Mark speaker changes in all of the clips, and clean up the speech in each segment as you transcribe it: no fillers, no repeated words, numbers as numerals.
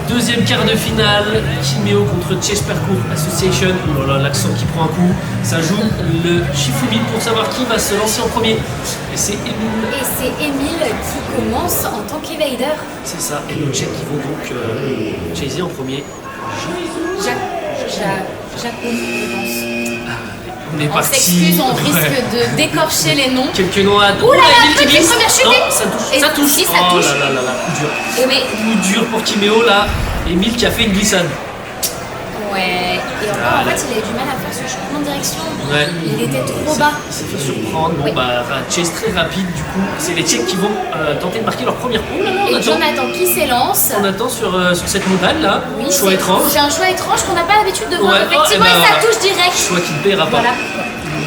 Speaker 1: Deuxième quart de finale, Kimeo contre Chase Parkour Association. Oh là là, l'accent qui prend un coup. Ça joue le Shifumi pour savoir qui va se lancer en premier. Et c'est Emile.
Speaker 2: Et c'est Emile qui commence en tant qu'evader.
Speaker 1: C'est ça. Et le Tchèques qui vont donc chaser en premier.
Speaker 2: Jacob, je pense.
Speaker 1: On est
Speaker 2: On
Speaker 1: parti.
Speaker 2: s'excuse, on risque de d'écorcher les noms.
Speaker 1: Quelques noms à
Speaker 2: Ouh là là,
Speaker 1: Emile qui
Speaker 2: petite
Speaker 1: glisse.
Speaker 2: première chutée.
Speaker 1: Non, ça touche.
Speaker 2: Et
Speaker 1: Ça touche.
Speaker 2: si, ça
Speaker 1: Oh
Speaker 2: touche.
Speaker 1: là là là là, coup dur.
Speaker 2: Et mais,
Speaker 1: Coup dur pour Kimeo là. Emile qui a fait une glissade.
Speaker 2: ouais. Et encore, en fait, il a eu du mal à faire ce changement de direction.
Speaker 1: Ouais.
Speaker 2: Il était trop bas.
Speaker 1: Il s'est fait surprendre. Bon,
Speaker 2: Oui.
Speaker 1: bah, chase très rapide du coup. C'est les Tchèques qui vont tenter de marquer leur première poule.
Speaker 2: Et Jonathan qui s'élance.
Speaker 1: On attend sur cette montagne là.
Speaker 2: Oui,
Speaker 1: Choix étrange.
Speaker 2: C'est un choix étrange qu'on n'a pas l'habitude de voir.
Speaker 1: Ouais.
Speaker 2: Effectivement,
Speaker 1: Oh, et ben,
Speaker 2: et ça
Speaker 1: voilà.
Speaker 2: touche direct.
Speaker 1: Choix qui ne paiera pas.
Speaker 2: Voilà.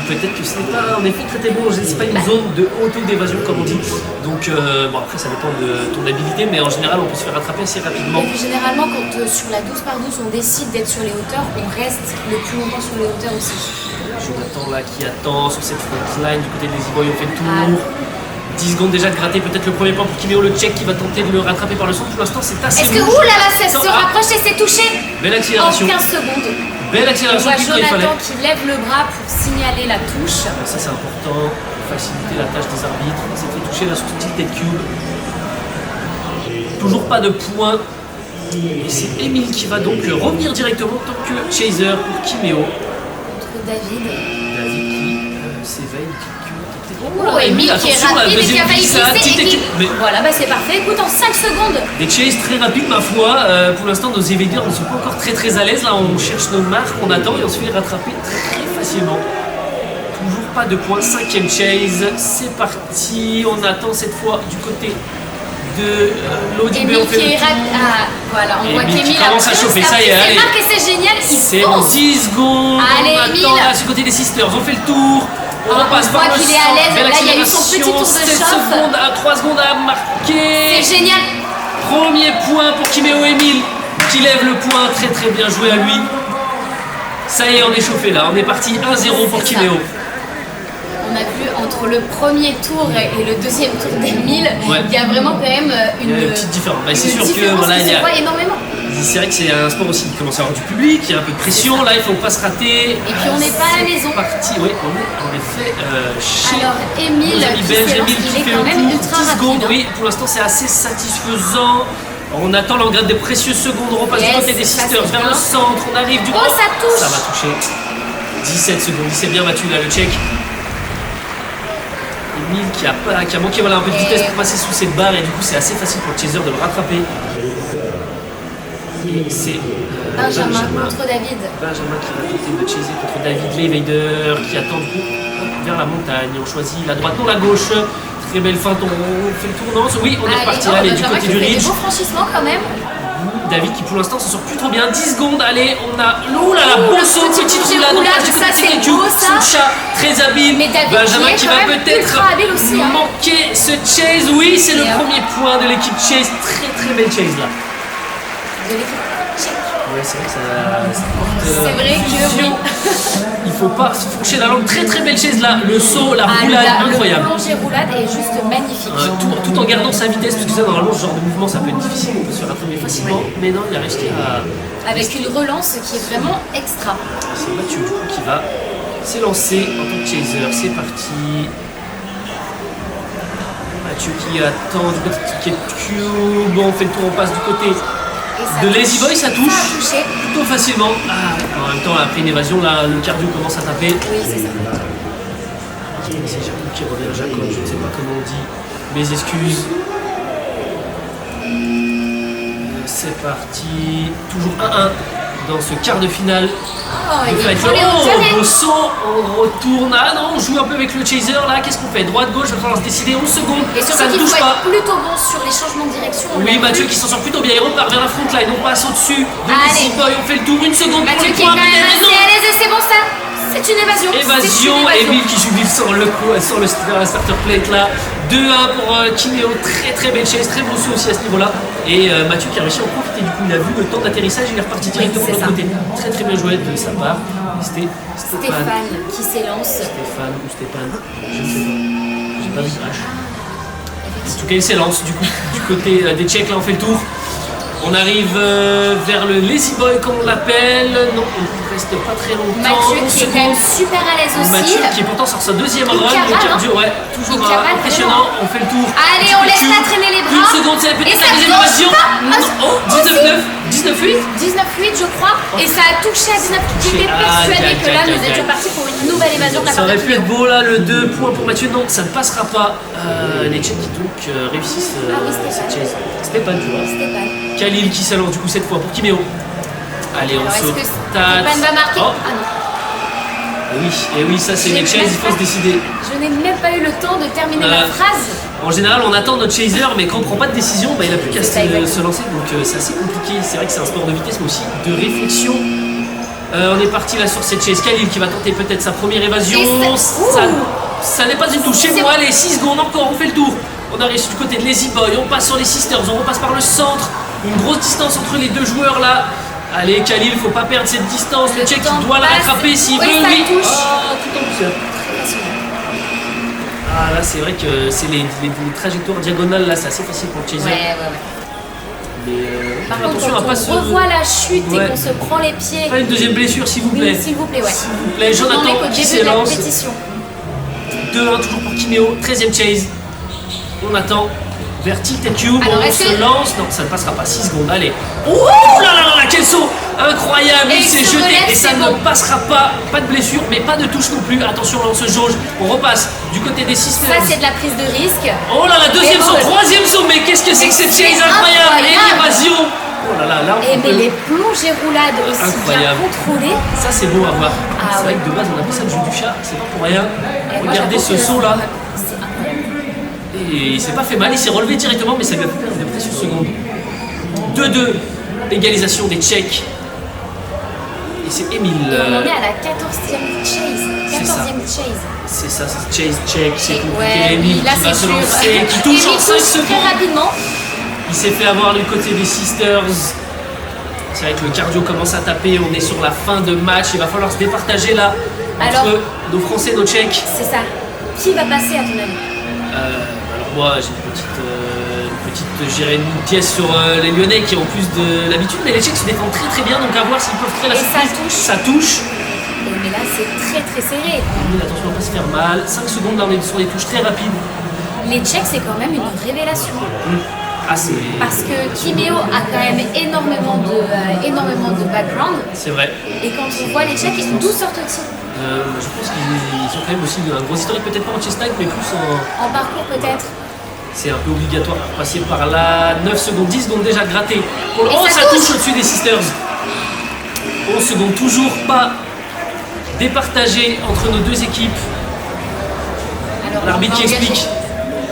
Speaker 1: Peut-être que ce n'est pas en effet très bon, c'est pas une zone de auto d'évasion comme on dit. Donc bon après ça dépend de ton habilité, mais en général on peut se faire rattraper assez rapidement.
Speaker 2: Et puis généralement, quand sur la 12 par 12 on décide d'être sur les hauteurs, on reste le plus longtemps sur les hauteurs aussi.
Speaker 1: Jonathan là qui attend sur cette frontline du côté de Lazy Boy, on fait le tour. 10 secondes déjà de gratter peut-être le premier point pour Kimeo, le Tchèque qui va tenter de le rattraper par le centre. Pour l'instant c'est assez
Speaker 2: Est-ce que,
Speaker 1: bon.
Speaker 2: ouh là là, ça se
Speaker 1: Ah.
Speaker 2: rapproche et c'est touché
Speaker 1: Belle
Speaker 2: en
Speaker 1: accélération.
Speaker 2: 15 secondes.
Speaker 1: Belle
Speaker 2: On
Speaker 1: accélération
Speaker 2: voit
Speaker 1: qu'il fallait.
Speaker 2: Jonathan qui lève le bras pour signaler la touche.
Speaker 1: Ça c'est important, faciliter la tâche des arbitres. On s'est fait toucher là sur ce Tilted Cube. Toujours pas de points. Et c'est Emile qui va donc revenir directement en tant que chaser pour Kimeo.
Speaker 2: Contre David.
Speaker 1: David qui s'éveille.
Speaker 2: Oh, Emile qui est rapide et qui a failli glisser et qui...
Speaker 1: Mais
Speaker 2: Voilà, bah c'est parfait. Écoute, en 5 secondes.
Speaker 1: des chases très rapides ma foi. Pour l'instant nos évaders ne sont pas encore très à l'aise. Là on cherche nos marques, on attend et on se fait rattraper très facilement. Toujours pas de points. 5e chase. C'est parti. On attend cette fois du côté de l'Audi.
Speaker 2: Emile qui est rapide. Ah, voilà, on voit
Speaker 1: Emile qui
Speaker 2: qu'Emile
Speaker 1: commence à chauffer, ça y est, allez.
Speaker 2: marque et c'est génial, il
Speaker 1: C'est en
Speaker 2: fonce.
Speaker 1: 10 secondes.
Speaker 2: Allez,
Speaker 1: on
Speaker 2: Emile.
Speaker 1: attend là sur le côté des sisters. On fait le tour. On
Speaker 2: Ah,
Speaker 1: repasse
Speaker 2: on
Speaker 1: par
Speaker 2: voit
Speaker 1: le
Speaker 2: qu'il est à l'aise.
Speaker 1: centre. Belle
Speaker 2: Là, il y a eu son petit
Speaker 1: accélération.
Speaker 2: tour de
Speaker 1: 7
Speaker 2: chauffe.
Speaker 1: secondes à 3 secondes à marquer.
Speaker 2: C'est génial.
Speaker 1: Premier point pour Kimeo Emile qui lève le point. Très bien joué à lui. Ça y est, on est chauffé là. On est parti 1-0 pour
Speaker 2: C'est ça.
Speaker 1: Kimeo.
Speaker 2: On a vu entre le premier tour et le deuxième tour d'Emile,
Speaker 1: Ouais.
Speaker 2: il y a vraiment quand même
Speaker 1: Il y a une petite différence. Mais c'est
Speaker 2: une
Speaker 1: sûr que
Speaker 2: différence
Speaker 1: voilà,
Speaker 2: qui
Speaker 1: il y
Speaker 2: se
Speaker 1: a.
Speaker 2: voit énormément.
Speaker 1: C'est vrai que c'est un sport aussi qui commence à avoir du public, il y a un peu de pression, là il faut pas se rater.
Speaker 2: Et puis on n'est pas à la maison.
Speaker 1: C'est parti, oui, on est en effet chez
Speaker 2: Alors Emile
Speaker 1: nos amis
Speaker 2: qui
Speaker 1: belges.
Speaker 2: s'élance,
Speaker 1: Emile qui
Speaker 2: il est
Speaker 1: fait
Speaker 2: quand
Speaker 1: le
Speaker 2: même
Speaker 1: tour,
Speaker 2: ultra
Speaker 1: 10 secondes,
Speaker 2: rapide.
Speaker 1: oui, pour l'instant c'est assez satisfaisant. On attend l'engrais des précieuses secondes, on repasse
Speaker 2: Yes,
Speaker 1: du côté des
Speaker 2: ça,
Speaker 1: sisters
Speaker 2: c'est
Speaker 1: vers le
Speaker 2: bien.
Speaker 1: centre, on arrive du
Speaker 2: Oh, ça touche.
Speaker 1: Ça va toucher. 17 secondes, il s'est bien battu là le Tchèque. Emile qui a manqué voilà, un peu de vitesse pour passer sous cette barre et du coup c'est assez facile pour le chaser de le rattraper. Et c'est
Speaker 2: Benjamin contre David.
Speaker 1: Benjamin qui va tenter de chaser contre David l'Evader qui attend du coup vers la montagne. On choisit la droite, non la gauche. Très belle feinte, on fait le tour. Non, oui, on est reparti.
Speaker 2: oh,
Speaker 1: Allez, du
Speaker 2: Benjamin
Speaker 1: côté
Speaker 2: qui
Speaker 1: du
Speaker 2: fait des
Speaker 1: ridge.
Speaker 2: beaux franchissements quand même.
Speaker 1: David qui pour l'instant se sort plus trop bien. 10 secondes, allez, on a. Oh là là,
Speaker 2: Oh,
Speaker 1: bon
Speaker 2: le
Speaker 1: saut,
Speaker 2: petit
Speaker 1: petite
Speaker 2: toucher
Speaker 1: roulade,
Speaker 2: roulade,
Speaker 1: du
Speaker 2: ça,
Speaker 1: côté
Speaker 2: c'est
Speaker 1: du cube.
Speaker 2: beau, ça.
Speaker 1: Soucha, très habile.
Speaker 2: Mais David
Speaker 1: Benjamin
Speaker 2: qui est
Speaker 1: qui
Speaker 2: quand
Speaker 1: va
Speaker 2: même
Speaker 1: peut-être
Speaker 2: ultra habile aussi, hein.
Speaker 1: manquer ce chase. Oui, c'est le
Speaker 2: Et,
Speaker 1: premier point de l'équipe chase. Très belle chase là.
Speaker 2: De l'équipe tchèque.
Speaker 1: Ouais, c'est vrai que ça porte.
Speaker 2: C'est vrai que
Speaker 1: confusion. Il faut pas se fourcher la langue. Très belle chaise là. Le saut, la
Speaker 2: Ah,
Speaker 1: roulade,
Speaker 2: le
Speaker 1: incroyable.
Speaker 2: plongé roulade est juste magnifique.
Speaker 1: Tout en gardant sa vitesse, parce que ça, normalement, ce genre de mouvement, ça peut être difficile, on peut se faire rattraper facilement, mais non, il a réussi à.
Speaker 2: Avec une relance qui est vraiment extra.
Speaker 1: C'est Mathieu, du coup, qui va s'élancer en tant que chaser. C'est parti. Mathieu qui attend du côté de Ticket Cube. Bon, on fait le tour, on passe du côté
Speaker 2: Et ça
Speaker 1: de
Speaker 2: touche.
Speaker 1: Lazy Boy, ça touche.
Speaker 2: Ça a touché.
Speaker 1: Plutôt facilement. En même temps, après une évasion, là, le cardio commence à taper.
Speaker 2: Oui, c'est ça.
Speaker 1: C'est Jacob qui revient, Jacob, je ne sais pas comment on dit. Mes excuses. C'est parti. Toujours 1-1 dans ce quart de finale.
Speaker 2: Oh, il
Speaker 1: Fait
Speaker 2: prend les hauteurs.
Speaker 1: au saut, on retourne. Ah non, on joue un peu avec le chaser là. Qu'est-ce qu'on fait? Droite, gauche, il va falloir se décider 11 secondes.
Speaker 2: Et surtout
Speaker 1: Ça ne
Speaker 2: qu'il
Speaker 1: touche
Speaker 2: faut
Speaker 1: pas.
Speaker 2: être plutôt bon sur les changements de direction. On
Speaker 1: Oui,
Speaker 2: l'a
Speaker 1: Mathieu
Speaker 2: vu.
Speaker 1: qui s'en sort plutôt bien. Il repart vers la frontline. On passe au-dessus. De
Speaker 2: Allez.
Speaker 1: Lazy Boy, on fait le tour. Une seconde pour
Speaker 2: Mathieu
Speaker 1: les
Speaker 2: qui est
Speaker 1: points.
Speaker 2: quand même
Speaker 1: peut-être.
Speaker 2: assez à l'aise et c'est bon ça. C'est une évasion.
Speaker 1: Évasion,
Speaker 2: C'est une
Speaker 1: Emile qui joue sur le coup, sur la starter plate là. 2-1 pour Kimeo, très belle chaise, très bon saut aussi à ce niveau-là. Et Mathieu qui a réussi à en profiter, du coup il a vu le temps d'atterrissage, il est reparti directement de
Speaker 2: c'est
Speaker 1: l'autre
Speaker 2: ça.
Speaker 1: côté. Très bien joué de sa part. Et c'était Stéphane.
Speaker 2: Stéphane qui s'élance.
Speaker 1: Stéphane ou Stéphane, je ne sais pas. J'ai pas vu de H. En tout cas il s'élance du coup du côté des Tchèques, là on fait le tour. On arrive vers le Lazy Boy comme on l'appelle. Non, on ne reste pas très longtemps.
Speaker 2: Mathieu qui est quand même super à l'aise aussi.
Speaker 1: Mathieu qui est pourtant sur sa deuxième run. Le cardio, ouais, toujours impressionnant. On fait le tour.
Speaker 2: Allez, on laisse pas traîner les bras.
Speaker 1: Une seconde, c'est peut-être la deuxième évasion. Oh, 19-9, 19-8.
Speaker 2: 19-8 je crois. Et ça a touché à 19. J'étais persuadée que là nous étions partis pour une nouvelle évasion de la part de
Speaker 1: Ça aurait pu être beau là, le 2 points pour Mathieu. Non, ça ne passera pas. Les Tchèques qui donc réussissent cette chase. C'était pas du tout. Khalil qui s'allonge du coup cette fois pour Kiméo. Allez, on saute.
Speaker 2: Stepan va marquer.
Speaker 1: Oh.
Speaker 2: Ah non.
Speaker 1: Et oui, ça c'est une chase, il faut se décider.
Speaker 2: Je n'ai même pas eu le temps de terminer ma phrase.
Speaker 1: En général, on attend notre chaser, mais quand on ne prend pas de décision, il n'a plus qu'à se lancer. Donc c'est assez compliqué. C'est vrai que c'est un sport de vitesse, mais aussi de réflexion. On est parti là sur cette chase. Khalil qui va tenter peut-être sa première évasion. Ça n'est pas une touche. Chez moi, allez, 6 secondes encore, on fait le tour. On arrive du côté de Lazy Boy, on passe sur les Sisters, on repasse par le centre. Une grosse distance entre les deux joueurs là. Allez Khalil, faut pas perdre cette distance. Le Tchèque doit la rattraper s'il veut. Oui, tout en douceur. Ah là c'est vrai que c'est les trajectoires diagonales là, c'est assez facile pour le chaser.
Speaker 2: Ouais.
Speaker 1: Mais
Speaker 2: par contre,
Speaker 1: attention
Speaker 2: quand
Speaker 1: à pas
Speaker 2: on revoit la chute et qu'on se prend les pieds.
Speaker 1: Pas une deuxième blessure s'il vous plaît.
Speaker 2: S'il vous plaît, ouais.
Speaker 1: S'il vous plaît, Jonathan qui s'élance. 2-1 toujours pour Kiméo, 13ème chase. On attend vers Tilted Cube, on se lance. Non, ça ne passera pas, 6 secondes, allez. Oh là là là, quel saut incroyable, il s'est jeté et ça ne passera pas. Pas de blessure, mais pas de touche non plus. Attention, là on se jauge, on repasse du côté des Sisters.
Speaker 2: Ça c'est de la prise de risque.
Speaker 1: Oh là là, deuxième saut, troisième saut, mais qu'est-ce que c'est que cette chase incroyable. Et l'évasion. Oh là là, là on
Speaker 2: mais les plongées roulades aussi bien contrôlées.
Speaker 1: Ça c'est beau à voir. C'est vrai que de base on appelle ça le jeu du chat, c'est pas pour rien. Regardez ce saut là. Et il s'est pas fait mal, il s'est relevé directement, mais ça lui a fait perdre des précieuses secondes. 2-2, égalisation des Tchèques. Et c'est Emile.
Speaker 2: On en est à la 14e chase. 14e chase.
Speaker 1: C'est ça, c'est chase tchèque, c'est compliqué.
Speaker 2: Ouais,
Speaker 1: Emile
Speaker 2: là,
Speaker 1: qui va se lancer, qui touche en 5 secondes.
Speaker 2: Très rapidement.
Speaker 1: Il s'est fait avoir du côté des Sisters. C'est vrai que le cardio commence à taper, on est sur la fin de match, il va falloir se départager là entre nos Français et nos Tchèques.
Speaker 2: C'est ça. Qui va passer à ton avis?
Speaker 1: Alors moi j'ai je dirais une pièce sur les Lyonnais qui ont plus de l'habitude, mais les Tchèques se défendent très très bien, donc à voir s'ils peuvent créer la surprise. Ça touche.
Speaker 2: Mais là c'est très très serré.
Speaker 1: Attention à ne pas se faire mal. 5 secondes là on est sur des touches très rapides.
Speaker 2: Les Tchèques c'est quand même une révélation. Parce que Kiméo a quand même énormément de background.
Speaker 1: C'est vrai.
Speaker 2: Et quand on voit les Tchèques, d'où sortent-ils?
Speaker 1: Je pense qu'ils ont quand même aussi un gros historique, peut-être pas en chest tag, mais plus
Speaker 2: en parcours peut-être.
Speaker 1: C'est un peu obligatoire pour passer par là. 9 secondes, 10 secondes déjà gratté. Oh, ça touche au-dessus des Sisters. 11 secondes, toujours pas départagé entre nos deux équipes. L'arbitre qui explique.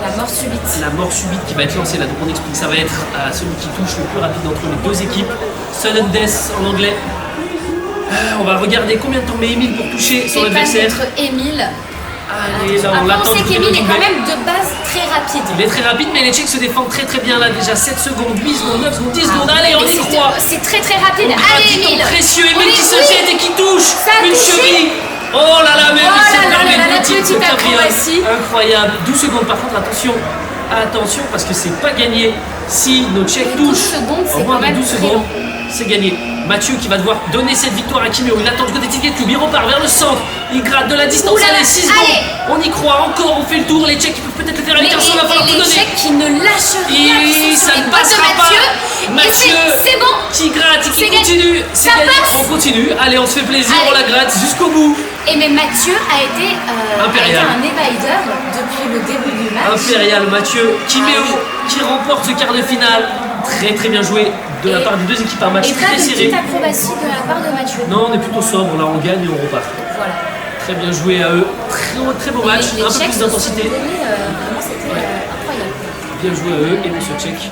Speaker 2: La mort subite.
Speaker 1: La mort subite qui va être lancée là, donc on explique ça va être celui qui touche le plus rapide entre les deux équipes. Sudden death en anglais. On va regarder combien de temps met Emile pour toucher son adversaire.
Speaker 2: Emile.
Speaker 1: Allez, là on l'attend.
Speaker 2: On sait qu'Emile est quand même de base très rapide.
Speaker 1: Il est très rapide, mais les Tchèques se défendent très très bien là. Déjà 7 secondes, 8 secondes, 9 secondes, 10 secondes. Allez, on y croit.
Speaker 2: C'est très très rapide. Allez, Emile.
Speaker 1: Précieux Emile qui se jette et qui touche. Une cheville. Oh là là, mais
Speaker 2: la petite acrobatie.
Speaker 1: Incroyable. 12 secondes par contre, attention parce que c'est pas gagné. Si nos Tchèques touchent en moins de 12 secondes, c'est gagné. Mathieu qui va devoir donner cette victoire à Kiméo. Il attend du côté de Tilted Cube, il repart vers le centre. Il gratte de la distance. Allez, 6 secondes. On y croit encore, on fait le tour. Les Tchèques qui peuvent peut-être le faire avec un son, il va falloir tout donner.
Speaker 2: Les Tchèques qui ne lâchent rien.
Speaker 1: Et ça ne passera pas. Mathieu
Speaker 2: c'est bon.
Speaker 1: Qui gratte, qui continue.
Speaker 2: Ça passe.
Speaker 1: On continue. Allez, on se fait plaisir, on la gratte jusqu'au bout.
Speaker 2: Et mais Mathieu a été un évader depuis le début du match.
Speaker 1: Impérial Mathieu. Kiméo qui remporte ce quart de finale. Très très bien joué de la part des deux équipes, un match très serré.
Speaker 2: Et pas de petite acrobatie de la part de Mathieu.
Speaker 1: Non, on est plutôt sobre, là on gagne et on repart.
Speaker 2: Voilà.
Speaker 1: Très bien joué à eux, très beau match, un peu plus d'intensité.
Speaker 2: Vraiment c'était incroyable.
Speaker 1: Bien joué à eux et monsieur Tchèque.